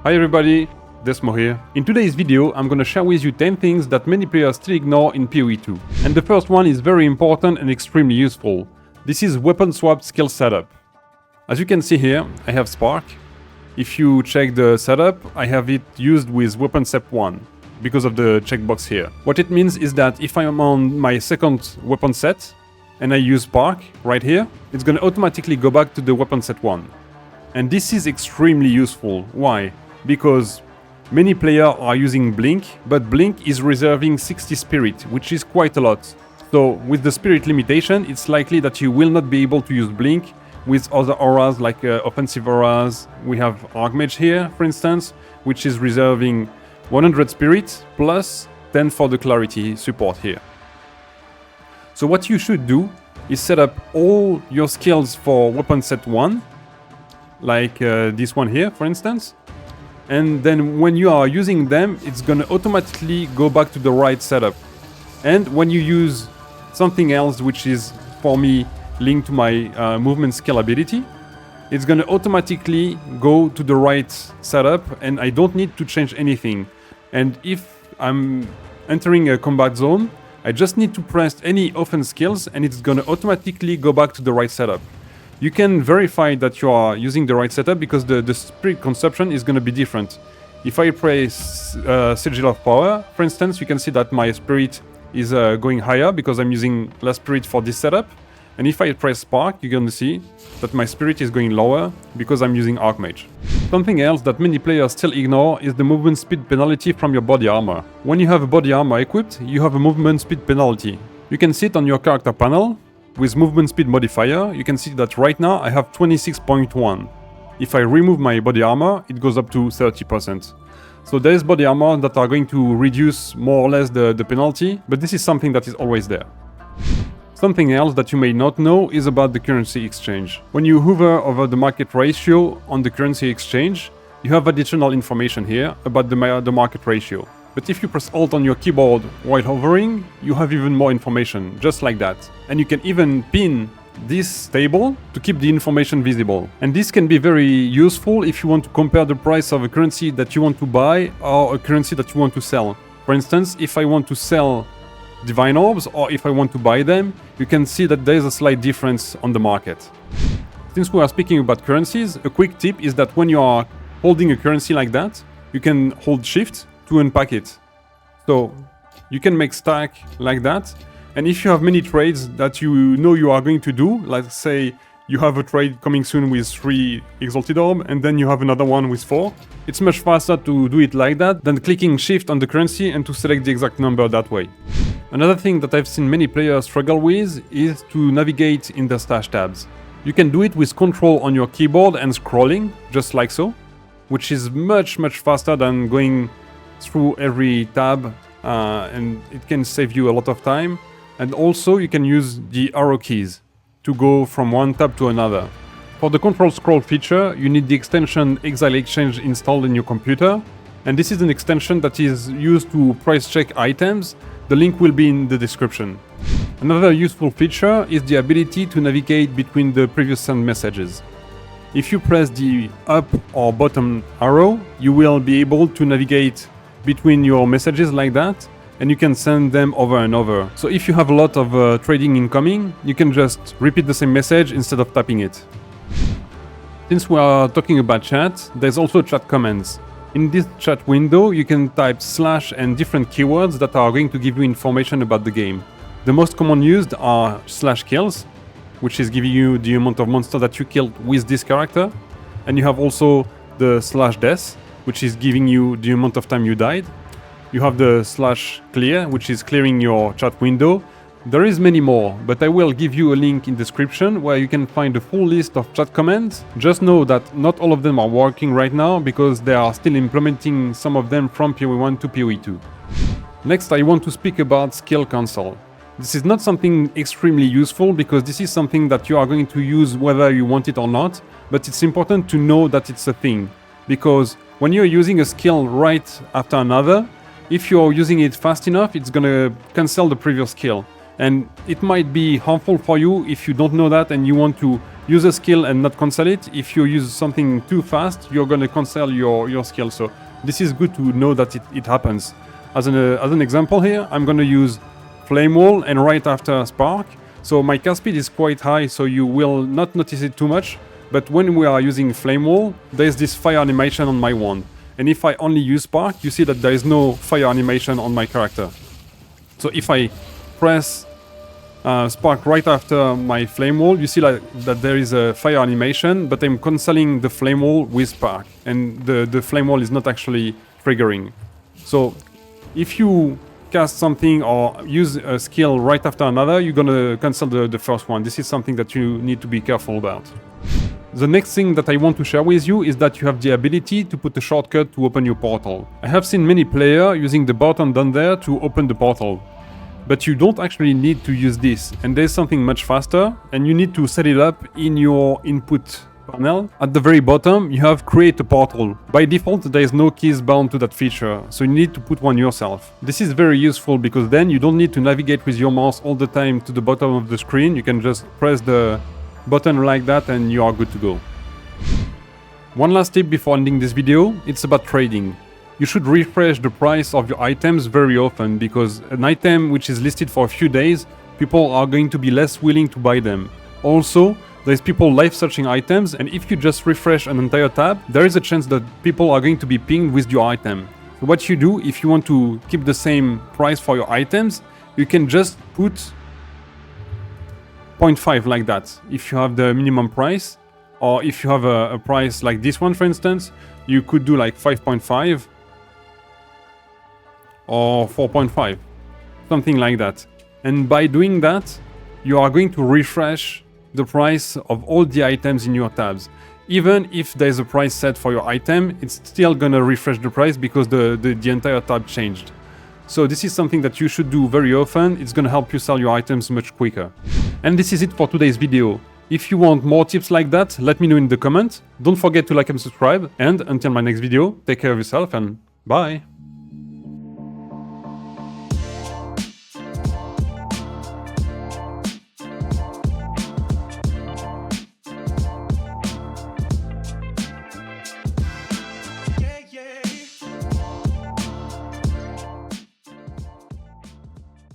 Hi everybody, Desmo here. In today's video, I'm gonna share with you 10 things that many players still ignore in PoE 2. And the first one is very important and extremely useful. This is weapon swap skill setup. As you can see here, I have Spark. If you check the setup, I have it used with weapon step 1, because of the checkbox here. What it means is that if I am on my second weapon set, and I use Spark right here, it's gonna automatically go back to the weapon set 1. And this is extremely useful. Why? Because many players are using Blink, but Blink is reserving 60 spirit, which is quite a lot. So with the spirit limitation, it's likely that you will not be able to use Blink with other auras like offensive auras. We have Archmage here, for instance, which is reserving 100 spirit plus 10 for the clarity support here. So what you should do is set up all your skills for weapon set 1, like this one here, for instance. And then when you are using them, it's gonna automatically go back to the right setup. And when you use something else, which is, for me, linked to my movement skill ability, it's gonna automatically go to the right setup, and I don't need to change anything. And if I'm entering a combat zone, I just need to press any offense skills and it's gonna automatically go back to the right setup. You can verify that you are using the right setup because the spirit consumption is gonna be different. If I press Sigil of Power, for instance, you can see that my spirit is going higher because I'm using less spirit for this setup. And if I press Spark, you're gonna see that my spirit is going lower because I'm using Archmage. Something else that many players still ignore is the movement speed penalty from your body armor. When you have a body armor equipped, you have a movement speed penalty. You can see it on your character panel with movement speed modifier. You can see that right now I have 26.1. If I remove my body armor, it goes up to 30%. So there is body armor that are going to reduce more or less the penalty, but this is something that is always there. Something else that you may not know is about the currency exchange. When you hover over the market ratio on the currency exchange, you have additional information here about the market ratio. But if you press Alt on your keyboard while hovering, you have even more information, just like that. And you can even pin this table to keep the information visible. And this can be very useful if you want to compare the price of a currency that you want to buy or a currency that you want to sell. For instance, if I want to sell Divine Orbs, or if I want to buy them, you can see that there is a slight difference on the market. Since we are speaking about currencies, a quick tip is that when you are holding a currency like that, you can hold Shift to unpack it. So you can make stack like that, and if you have many trades that you know you are going to do, like say you have a trade coming soon with 3 Exalted Orb, and then you have another one with 4, it's much faster to do it like that than clicking Shift on the currency and to select the exact number that way. Another thing that I've seen many players struggle with is to navigate in the stash tabs. You can do it with Control on your keyboard and scrolling, just like so, which is much faster than going through every tab, and it can save you a lot of time. And also you can use the arrow keys to go from one tab to another. For the Control Scroll feature, you need the extension Exile Exchange installed in your computer, and this is an extension that is used to price check items. The link will be in the description. Another useful feature is the ability to navigate between the previous sent messages. If you press the up or bottom arrow, you will be able to navigate between your messages like that, and you can send them over and over. So if you have a lot of trading incoming, you can just repeat the same message instead of tapping it. Since we are talking about chat, there's also chat commands. In this chat window, you can type / and different keywords that are going to give you information about the game. The most common used are /kills, which is giving you the amount of monster that you killed with this character. And you have also the /death, which is giving you the amount of time you died. You have the /clear, which is clearing your chat window. There is many more, but I will give you a link in description where you can find a full list of chat commands. Just know that not all of them are working right now because they are still implementing some of them from PoE 1 to PoE 2. Next, I want to speak about skill console. This is not something extremely useful because this is something that you are going to use whether you want it or not, but it's important to know that it's a thing. Because when you're using a skill right after another, if you're using it fast enough, it's gonna cancel the previous skill. And it might be harmful for you if you don't know that and you want to use a skill and not cancel it. If you use something too fast, you're going to cancel your skill. So this is good to know that it happens. As an example here, I'm going to use Flame Wall and right after Spark. So my cast speed is quite high, so you will not notice it too much. But when we are using Flame Wall, there's this fire animation on my wand. And if I only use Spark, you see that there is no fire animation on my character. So if I press Spark right after my Flame Wall, you see that there is a fire animation, but I'm cancelling the Flame Wall with Spark. And the Flame Wall is not actually triggering. So if you cast something or use a skill right after another, you're gonna cancel the first one. This is something that you need to be careful about. The next thing that I want to share with you is that you have the ability to put a shortcut to open your portal. I have seen many players using the button down there to open the portal. But you don't actually need to use this, and there's something much faster, and you need to set it up in your input panel. At the very bottom, you have create a portal. By default, there is no keys bound to that feature, so you need to put one yourself. This is very useful because then you don't need to navigate with your mouse all the time to the bottom of the screen. You can just press the button like that and you are good to go. One last tip before ending this video, it's about trading. You should refresh the price of your items very often because an item which is listed for a few days, people are going to be less willing to buy them. Also, there's people live searching items, and if you just refresh an entire tab, there is a chance that people are going to be pinged with your item. So what you do, if you want to keep the same price for your items, you can just put 0.5 like that if you have the minimum price, or if you have a price like this one, for instance, you could do like 5.5 or 4.5, something like that. And by doing that, you are going to refresh the price of all the items in your tabs. Even if there's a price set for your item, it's still gonna refresh the price because the entire tab changed. So this is something that you should do very often. It's gonna help you sell your items much quicker. And this is it for today's video. If you want more tips like that, let me know in the comments. Don't forget to like and subscribe. And until my next video, take care of yourself and bye!